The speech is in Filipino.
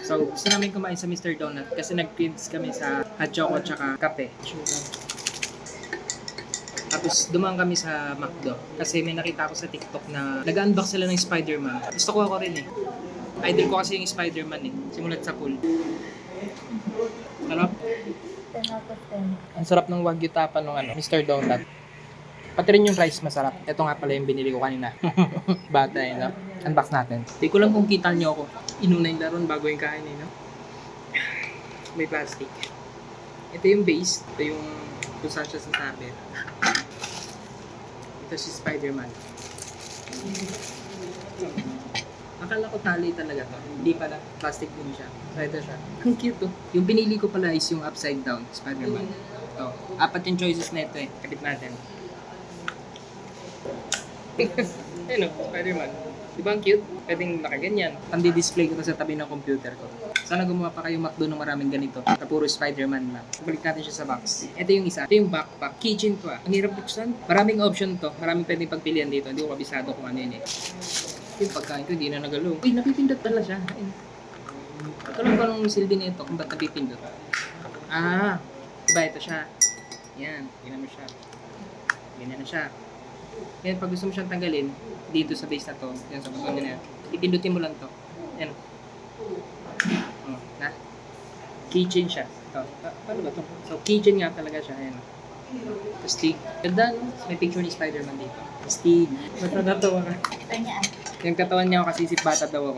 So, gusto namin kumain sa Mr. Donut kasi nag-kids kami sa hot choco tsaka kape. Tapos dumaan kami sa McDo kasi may nakita ako sa TikTok na nag-unbox sila ng Spider-Man. Gusto ko ako rin eh. Idol ko kasi yung Spider-Man eh. Simulat sa pool. Sarap. 10 out of 10. Ang sarap ng Wagyu tapa ng Mr. Donut. Pati rin yung rice masarap. Ito nga pala yung binili ko kanina. Bata eh, no? Unbox natin. Hindi ko lang kung kita nyo ako. Inuna yung laron bago yung kain eh, no? May plastic. Ito yung base. Ito yung kung saan siya sasabi. Ito si Spider-Man. Akala ko tali talaga to. Hindi pala. Plastic din siya. So ito siya. Ang cute to. Yung pinili ko pala is yung upside down Spider-Man. Ito. 4 yung choices na ito eh. Kapit natin. Ayun o, Spider-Man. Di ba ang cute? Pwedeng nakaganyan. Pandi-display ko to sa tabi ng computer ko. Sana gumawa pa kayo McDo ng maraming ganito. Na puro Spider-Man lang. Balik natin siya sa box. Ito yung isa. Ito yung backpack. Keychain to ah. Ang hirap buksan. Maraming option to. Maraming pwedeng pagpilian dito. Hindi ko kabisado kung ano yun eh. Yung pagkain ko, hindi na nagalo. Uy, napipindot pala siya. Ayun. Ito lang ba nung silbi nito kung ba't napipindot? Ah, diba ito siya. Yan. Tingnan mo siya. Ganyan na siya. Ngayon, pag gusto mo siyang tanggalin, dito sa base na to, yan sa button na yan, ipindutin mo lang to. Yan. Oh, na? Keychain siya. Ito. Paano ba to? So, keychain nga talaga siya. Ayan. Astig. Ganda, no? May picture ni Spider-Man dito. Astig. Ba't natatawa ka? Kanyaan. Yung katawan niya ako kasi si bata daw ako.